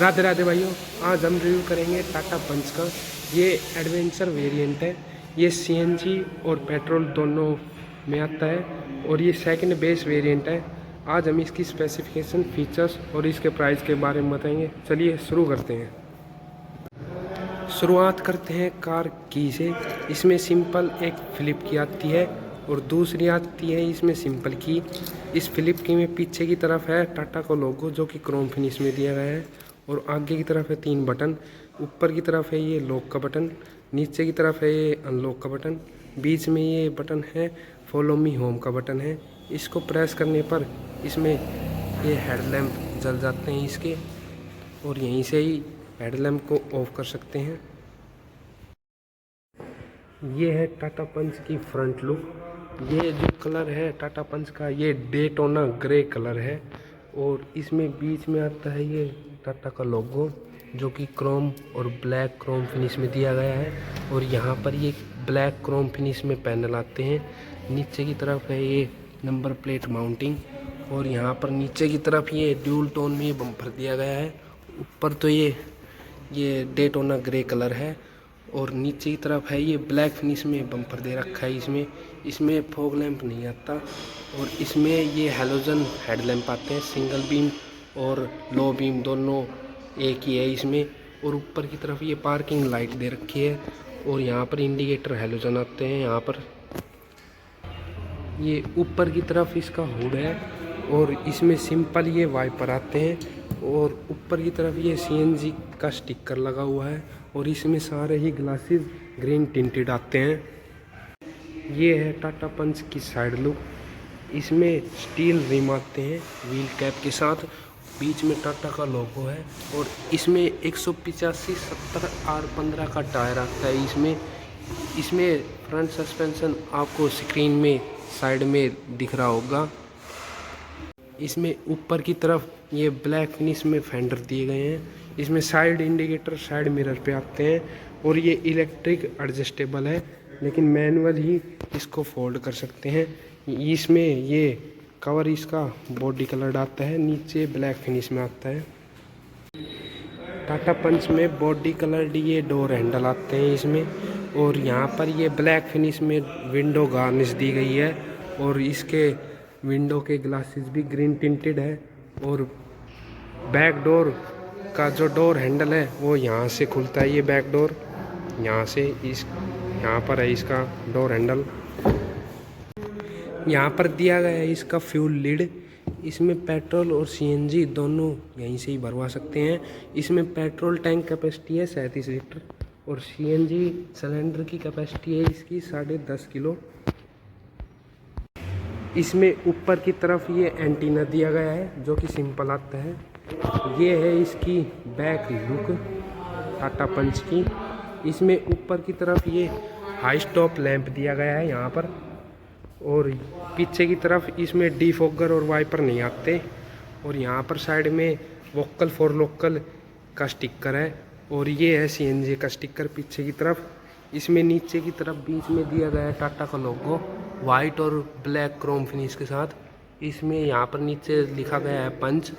राधे राधे भाइयों, आज हम रिव्यू करेंगे टाटा पंच का। ये एडवेंचर वेरिएंट है। ये सीएनजी और पेट्रोल दोनों में आता है और ये सेकंड बेस वेरिएंट है। आज हम इसकी स्पेसिफिकेशन, फीचर्स और इसके प्राइस के बारे में बताएंगे। चलिए शुरू करते हैं। शुरुआत करते हैं कार की से। इसमें सिंपल एक फ्लिप की आती है और दूसरी आती है इसमें सिंपल की। इस फ्लिप की में पीछे की तरफ है टाटा का लोगो जो कि क्रोम फिनिश में दिया गया है और आगे की तरफ है 3 बटन। ऊपर की तरफ है ये लॉक का बटन, नीचे की तरफ है ये अनलॉक का बटन, बीच में ये बटन है फॉलो मी होम का बटन है। इसको प्रेस करने पर इसमें ये हेडलैम्प जल जाते हैं इसके और यहीं से ही हेडलैम्प को ऑफ कर सकते हैं। ये है टाटा पंच की फ्रंट लुक। ये जो कलर है टाटा पंच का, ये डेटोना ग्रे कलर है और इसमें बीच में आता है ये टाटा का लोगो जो कि क्रोम और ब्लैक क्रोम फिनिश में दिया गया है और यहाँ पर ये ब्लैक क्रोम फिनिश में पैनल आते हैं। नीचे की तरफ है ये नंबर प्लेट माउंटिंग और यहाँ पर नीचे की तरफ ये ड्यूल टोन में बम्पर दिया गया है। ऊपर तो ये डेटोना ग्रे कलर है और नीचे की तरफ है ये ब्लैक फिनिश में बम्पर दे रखा है। इसमें फॉग लैंप नहीं आता और इसमें ये हैलोजन हेडलैम्प आते हैं, सिंगल बीम और लो बीम दोनों एक ही है इसमें। और ऊपर की तरफ ये पार्किंग लाइट दे रखी है और यहाँ पर इंडिकेटर हैलोजन आते हैं। यहाँ पर ये ऊपर की तरफ इसका हुड है और इसमें सिंपल ये वाइपर आते हैं और ऊपर की तरफ ये सीएनजी का स्टिकर लगा हुआ है और इसमें सारे ही ग्लासेस ग्रीन टिंटेड आते हैं। ये है टाटा पंच की साइड लुक। इसमें स्टील रिम आते हैं व्हील कैप के साथ, बीच में टाटा का लोगो है और इसमें 185/70 R15 का टायर आता है। इसमें फ्रंट सस्पेंशन आपको स्क्रीन में साइड में दिख रहा होगा। इसमें ऊपर की तरफ ये ब्लैक फिनिश में फेंडर दिए गए हैं। इसमें साइड इंडिकेटर साइड मिरर पे आते हैं और ये इलेक्ट्रिक एडजस्टेबल है लेकिन मैनुअल ही इसको फोल्ड कर सकते हैं। इसमें ये कवर इसका बॉडी कलर आता है, नीचे ब्लैक फिनिश में आता है। टाटा पंच में बॉडी कलर ये डोर हैंडल आते हैं इसमें और यहाँ पर ये ब्लैक फिनिश में विंडो गार्निश दी गई है और इसके विंडो के ग्लासेस भी ग्रीन टिंटेड है और बैक डोर का जो डोर हैंडल है वो यहाँ से खुलता है। ये बैक डोर यहाँ पर है इसका डोर हैंडल। यहाँ पर दिया गया है इसका फ्यूल लीड। इसमें पेट्रोल और सीएनजी दोनों यहीं से ही भरवा सकते हैं। इसमें पेट्रोल टैंक कैपेसिटी है 37 लीटर और सीएनजी सिलेंडर की कैपेसिटी है इसकी 10.5 किलो। इसमें ऊपर की तरफ ये एंटीना दिया गया है जो कि सिंपल आता है। ये है इसकी बैक लुक टाटा पंच की। इसमें ऊपर की तरफ ये हाई स्टॉप लैंप दिया गया है यहाँ पर और पीछे की तरफ इसमें डिफॉगर और वाइपर नहीं आते और यहाँ पर साइड में वोकल फॉर लोकल का स्टिकर है और ये है सीएनजी का स्टिकर पीछे की तरफ। इसमें नीचे की तरफ बीच में दिया गया है टाटा का लोगो वाइट और ब्लैक क्रोम फिनिश के साथ। इसमें यहाँ पर नीचे लिखा गया है पंच,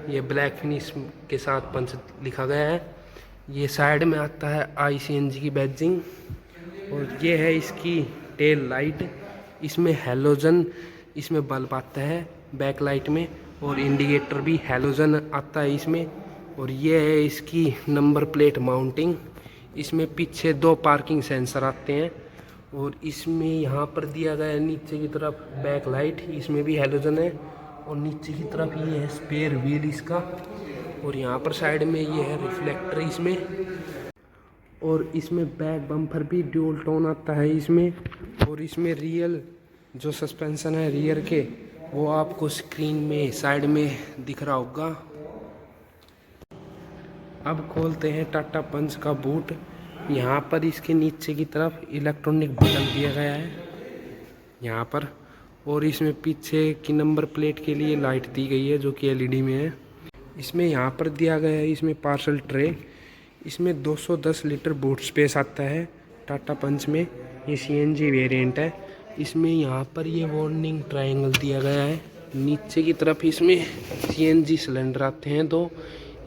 ये ब्लैक फिनिश के साथ पंच लिखा गया है। ये साइड में आता है ICNG की बैजिंग और ये है इसकी टेल लाइट। इसमें हैलोजन इसमें बल्ब आता है बैक लाइट में और इंडिकेटर भी हैलोजन आता है इसमें। और ये है इसकी नंबर प्लेट माउंटिंग। इसमें पीछे 2 पार्किंग सेंसर आते हैं और इसमें यहाँ पर दिया गया है नीचे की तरफ बैक लाइट, इसमें भी हैलोजन है और नीचे की तरफ ये है स्पेयर व्हील इसका और यहाँ पर साइड में ये है रिफ्लेक्टर इसमें। और इसमें बैक बम्पर भी ड्यूल टोन आता है इसमें और इसमें रियल जो सस्पेंशन है रियर के वो आपको स्क्रीन में साइड में दिख रहा होगा। अब खोलते हैं टाटा पंच का बूट। यहाँ पर इसके नीचे की तरफ इलेक्ट्रॉनिक बटन दिया गया है यहाँ पर और इसमें पीछे की नंबर प्लेट के लिए लाइट दी गई है जो कि LED में है। इसमें यहाँ पर दिया गया है इसमें पार्सल ट्रे। इसमें 210 लीटर बूट स्पेस आता है टाटा पंच में। ये CNG वेरिएंट है। इसमें यहाँ पर ये वार्निंग ट्रायंगल दिया गया है। नीचे की तरफ इसमें CNG सिलेंडर आते हैं 2।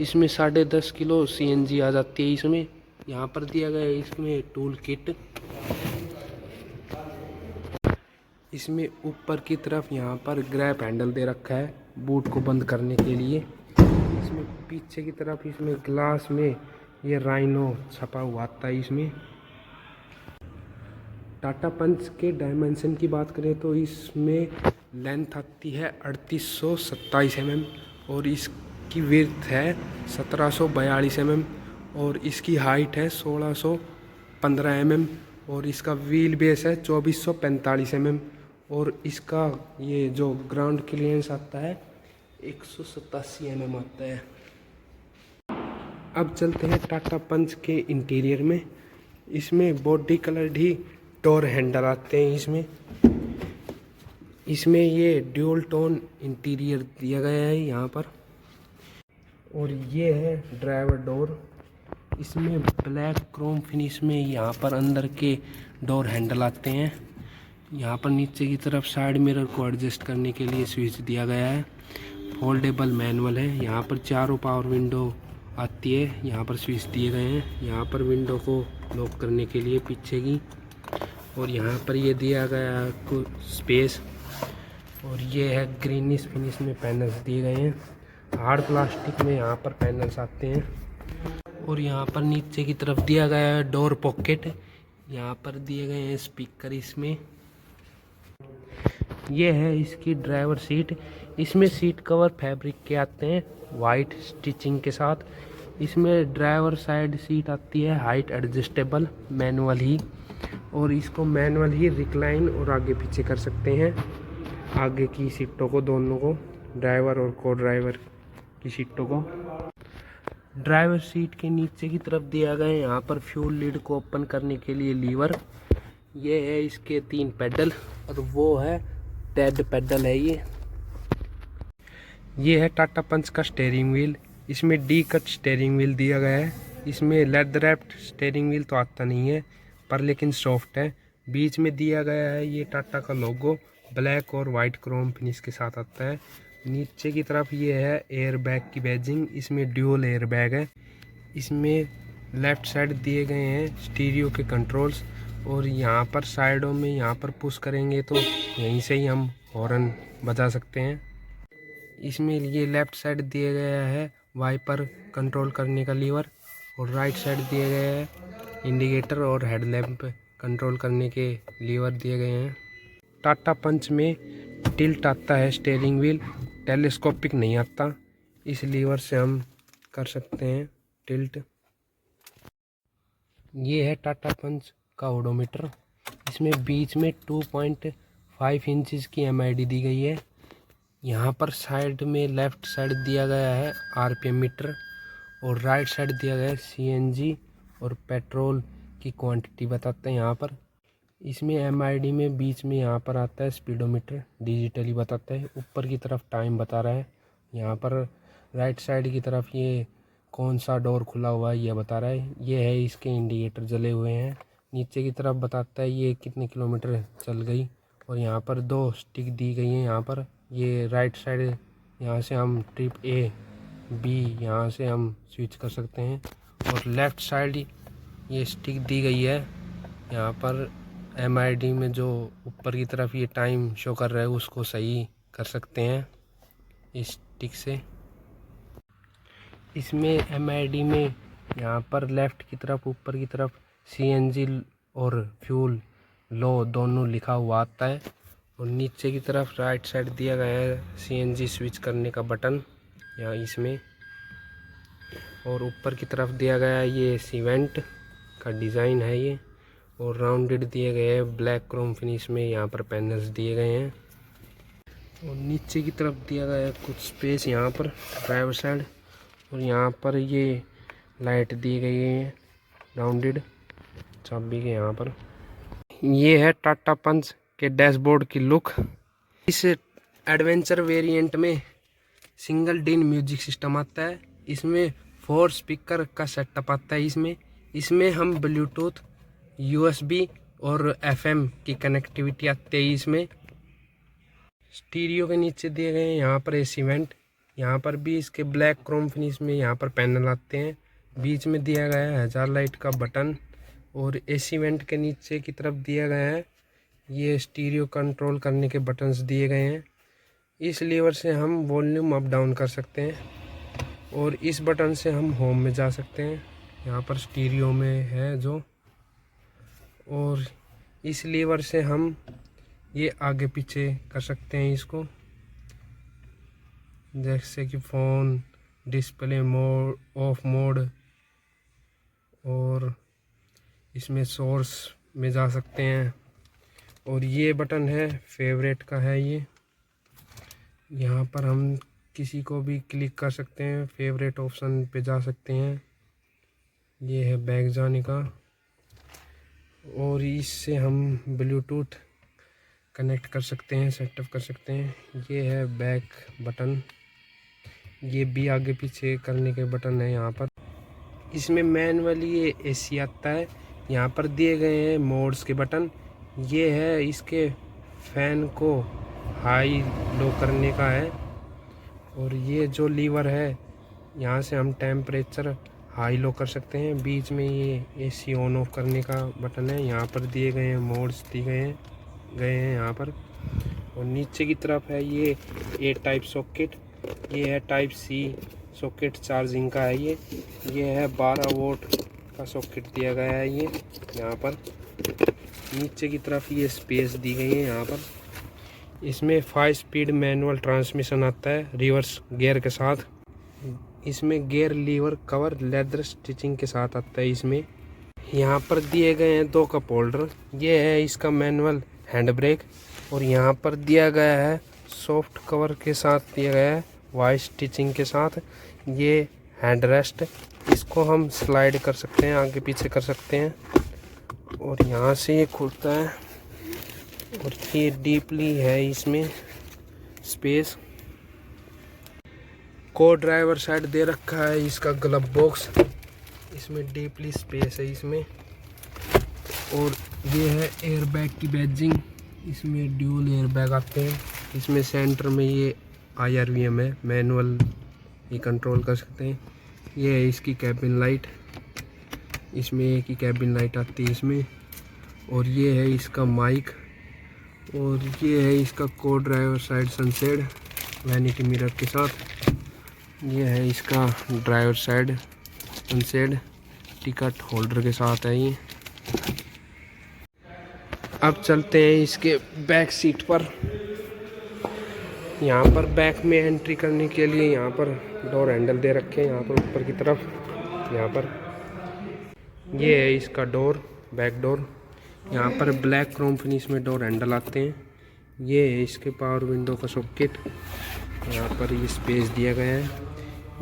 इसमें 10.5 किलो CNG आ जाती है इसमें। यहाँ पर दिया गया है इसमें टूल किट। इसमें ऊपर की तरफ यहाँ पर ग्रैब हैंडल दे रखा है बूट को बंद करने के लिए। इसमें पीछे की तरफ इसमें ग्लास में ये राइनो छपा हुआ आता है इसमें। टाटा पंच के डायमेंशन की बात करें तो इसमें लेंथ आती है 3827 mm और इसकी विड्थ है 1742 mm और इसकी हाइट है 1615 mm और इसका व्हील बेस है 2445 mm और इसका ये जो ग्राउंड क्लियरेंस आता है 187 mm आता है। अब चलते हैं टाटा पंच के इंटीरियर में। इसमें बॉडी कलर्ड ही डोर हैंडल आते हैं इसमें ये ड्यूल टोन इंटीरियर दिया गया है यहाँ पर। और ये है ड्राइवर डोर। इसमें ब्लैक क्रोम फिनिश में यहाँ पर अंदर के डोर हैंडल आते हैं। यहाँ पर नीचे की तरफ साइड मिरर को एडजस्ट करने के लिए स्विच दिया गया है। फोल्डेबल मैनुअल है। यहाँ पर चारों पावर विंडो आती है। यहाँ पर स्विच दिए गए हैं। यहाँ पर विंडो को लॉक करने के लिए पीछे की। और यहाँ पर ये दिया गया कुछ स्पेस। और ये है ग्रीनिश फिनिश में पैनल्स दिए गए हैं। हार्ड प्लास्टिक में यहाँ पर पैनल्स आते हैं। और यहाँ पर नीचे की तरफ दिया गया है डोर पॉकेट। यहाँ पर दिए गए हैं स्पीकर इसमें। ये है इसकी ड्राइवर सीट। इसमें सीट कवर फैब्रिक के आते हैं वाइट स्टिचिंग के साथ। इसमें ड्राइवर साइड सीट आती है हाइट एडजस्टेबल मैनुअल ही। और इसको मैनुअल ही रिक्लाइन और आगे पीछे कर सकते हैं आगे की सीटों को, दोनों को, ड्राइवर और को ड्राइवर की सीटों को। ड्राइवर सीट के नीचे की तरफ दिया गया है यहाँ पर फ्यूल लीड को ओपन करने के लिए लीवर। ये है इसके 3 पेडल और वो है डेड पेडल है ये है टाटा पंच का स्टीयरिंग व्हील। इसमें डी कट स्टीयरिंग व्हील दिया गया है। इसमें लेदर रैप्ड स्टीयरिंग व्हील तो आता नहीं है पर लेकिन सॉफ्ट है। बीच में दिया गया है ये टाटा का लोगो ब्लैक और वाइट क्रोम फिनिश के साथ आता है। नीचे की तरफ ये है एयर बैग की बैजिंग। इसमें ड्यूल एयर बैग है। इसमें लेफ्ट साइड दिए गए हैं स्टीरियो के कंट्रोल्स। और यहाँ पर साइडों में यहाँ पर पुश करेंगे तो यहीं से ही हम हॉर्न बजा सकते हैं। इसमें ये लेफ्ट साइड दिया गया है वाइपर कंट्रोल करने का लीवर और राइट साइड दिए गए हैं इंडिकेटर और हेडलैम्प कंट्रोल करने के लीवर दिए गए हैं। टाटा पंच में टिल्ट आता है स्टीयरिंग व्हील, टेलीस्कोपिक नहीं आता। इस लीवर से हम कर सकते हैं टिल्ट। ये है टाटा पंच का ओडोमीटर। इसमें बीच में 2.5 इंचज़ की MID दी गई है। यहाँ पर साइड में लेफ़्ट साइड दिया गया है RPM मीटर और राइट साइड दिया गया है CNG और पेट्रोल की क्वांटिटी बताते हैं यहाँ पर। इसमें MID में बीच में यहाँ पर आता है स्पीडोमीटर, डिजिटली बताता है। ऊपर की तरफ टाइम बता रहा है। यहाँ पर राइट साइड की तरफ ये कौन सा डोर खुला हुआ है ये बता रहा है। ये है इसके इंडिकेटर जले हुए हैं। नीचे की तरफ बताता है ये कितने किलोमीटर चल गई। और यहाँ पर 2 स्टिक दी गई हैं। यहाँ पर ये राइट साइड यहाँ से हम ट्रिप A B यहाँ से हम स्विच कर सकते हैं। और लेफ़्ट साइड ये स्टिक दी गई है। यहाँ पर MID में जो ऊपर की तरफ ये टाइम शो कर रहा है उसको सही कर सकते हैं इस स्टिक से। इसमें MID में यहाँ पर लेफ़्ट की तरफ ऊपर की तरफ CNG और फ्यूल लो दोनों लिखा हुआ आता है। और नीचे की तरफ राइट साइड दिया गया है CNG स्विच करने का बटन यहाँ इसमें। और ऊपर की तरफ दिया गया है ये सीवेंट का डिज़ाइन है ये। और राउंडेड दिए गए हैं ब्लैक क्रोम फिनिश में। यहाँ पर पैनल्स दिए गए हैं। और नीचे की तरफ दिया गया है कुछ स्पेस यहाँ पर ड्राइवर साइड। और यहाँ पर ये लाइट दी गई है राउंडेड चाबी के यहाँ पर। ये है टाटा पंच के डैशबोर्ड की लुक। इस एडवेंचर वेरिएंट में सिंगल डिन म्यूजिक सिस्टम आता है। इसमें 4 स्पीकर का सेटअप आता है। इसमें हम ब्लूटूथ USB और FM की कनेक्टिविटी आती है इसमें। स्टीरियो के नीचे दिए गए हैं यहाँ पर AC वेंट यहाँ पर भी इसके ब्लैक क्रोम फिनिश में यहाँ पर पैनल आते हैं। बीच में दिया गया है 1000 लाइट का बटन और एसी वेंट के नीचे की तरफ दिया गया है ये स्टीरियो कंट्रोल करने के बटन्स दिए गए हैं। इस लीवर से हम वॉल्यूम अप डाउन कर सकते हैं और इस बटन से हम होम में जा सकते हैं। यहाँ पर स्टीरियो में है जो, और इस लीवर से हम ये आगे पीछे कर सकते हैं इसको, जैसे कि phone, display mode, of mode, और इसमें सोर्स में जा सकते हैं। और ये बटन है फेवरेट का है ये, यहाँ पर हम किसी को भी क्लिक कर सकते हैं, फेवरेट ऑप्शन पे जा सकते हैं। ये है बैक जाने का, और इससे हम ब्लूटूथ कनेक्ट कर सकते हैं, सेटअप कर सकते हैं। ये है बैक बटन, ये भी आगे पीछे करने के बटन है यहाँ पर। इसमें मैनुअली ये एसी आता है। यहाँ पर दिए गए हैं मोड्स के बटन। ये है इसके फैन को हाई लो करने का है, और ये जो लीवर है यहाँ से हम टेम्परेचर हाई लो कर सकते हैं। बीच में ये एसी ऑन ऑफ करने का बटन है। यहाँ पर दिए गए हैं मोड्स दिए गए हैं यहाँ पर। और नीचे की तरफ है ये ए टाइप सॉकेट, ये है टाइप सी सॉकेट चार्जिंग का है ये है 12 वोल्ट का सॉकेट दिया गया है ये यहाँ पर। नीचे की तरफ ये स्पेस दी गई है यहाँ पर। इसमें 5 स्पीड मैनुअल ट्रांसमिशन आता है रिवर्स गियर के साथ। इसमें gear lever cover leather stitching के साथ आता है इसमें। यहाँ पर दिए गए हैं 2 कप होल्डर। ये है इसका मैनुअल हैंड ब्रेक, और यहाँ पर दिया गया है सॉफ्ट कवर के साथ दिया गया है वाइट स्टिचिंग के साथ ये हैंड रेस्ट। इसको हम स्लाइड कर सकते हैं, आगे पीछे कर सकते हैं, और यहाँ से ये खुलता है। और ये डीपली है इसमें स्पेस। को ड्राइवर साइड दे रखा है इसका ग्लव बॉक्स, इसमें डीपली स्पेस है इसमें। और ये है एयर बैग की बैजिंग, इसमें ड्यूल एयर बैग आते हैं। इसमें सेंटर में ये IRVM है, मैनुअल ये कंट्रोल कर सकते हैं। ये है इसकी कैबिन लाइट, इसमें एक ही कैबिन लाइट आती है इसमें। और ये है इसका माइक, और ये है इसका को driver side sunset vanity mirror के साथ। ये है इसका driver side sunset ticket holder के साथ है ये। अब चलते हैं इसके बैक सीट पर। यहाँ पर बैक में एंट्री करने के लिए यहाँ पर डोर हैंडल दे रखे हैं, यहाँ पर ऊपर की तरफ। यहाँ पर ये है इसका डोर, बैक डोर। यहाँ पर ब्लैक क्रोम फिनिश में डोर हैंडल आते हैं। ये है इसके पावर विंडो का सॉकेट, यहाँ पर ये स्पेस दिया गया है।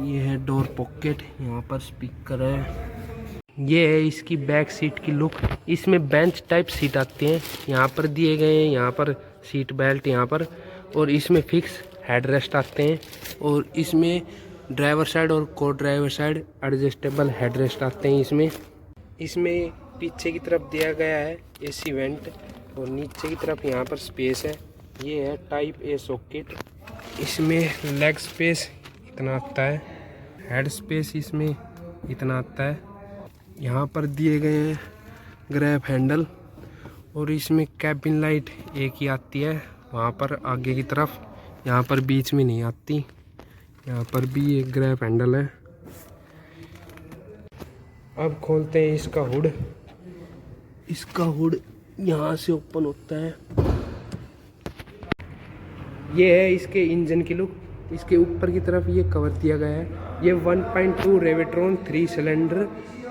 ये है डोर पॉकेट, यहाँ पर स्पीकर है। ये है इसकी बैक सीट की लुक। इसमें बेंच टाइप सीट आती हैं, यहाँ पर दिए गए हैं यहाँ पर सीट बेल्ट यहाँ पर। और इसमें फिक्स हेड रेस्ट आते हैं, और इसमें ड्राइवर साइड और को driver side adjustable head rest आते हैं इसमें पीछे की तरफ दिया गया है एसी वेंट, और नीचे की तरफ यहाँ पर स्पेस है। ये है टाइप ए सॉकेट। इसमें लेग स्पेस इतना आता है, हेड स्पेस इसमें इतना आता है। यहाँ पर दिए गए हैं ग्रैब हैंडल, और इसमें कैबिन लाइट एक ही आती है वहाँ पर आगे की तरफ, यहाँ पर बीच में नहीं आती। यहाँ पर भी एक ग्रैब हैंडल है। अब खोलते हैं इसका हुड। इसका हुड यहाँ से ओपन होता है। ये है इसके इंजन की लुक। इसके ऊपर की तरफ ये कवर दिया गया है। ये 1.2 Revotron 3 cylinder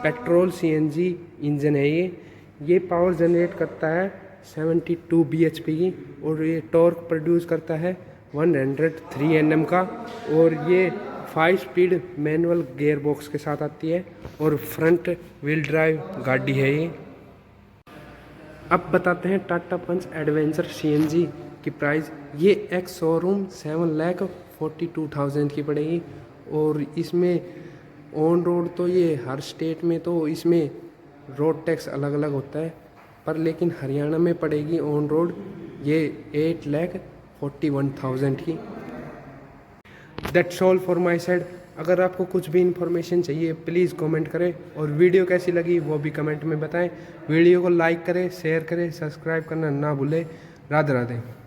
petrol CNG engine है ये पावर जनरेट करता है 72 bhp की, और ये टॉर्क प्रोड्यूस करता है 103 Nm का। और ये 5 स्पीड मैनुअल गियर बॉक्स के साथ आती है, और फ्रंट व्हील ड्राइव गाड़ी है ये। अब बताते हैं टाटा पंच एडवेंचर CNG की प्राइस। ये एक्स शोरूम 7,42,000 की पड़ेगी, और इसमें ऑन रोड तो ये हर स्टेट में तो इसमें रोड टैक्स अलग अलग होता है, पर लेकिन हरियाणा में पड़ेगी ऑन रोड ये 8,41,000 की। That's all for my side. अगर आपको कुछ भी इन्फॉर्मेशन चाहिए प्लीज़ कमेंट करें, और वीडियो कैसी लगी वो भी कमेंट में बताएं। वीडियो को लाइक करें, शेयर करें, सब्सक्राइब करना ना भूलें। राधे राधे।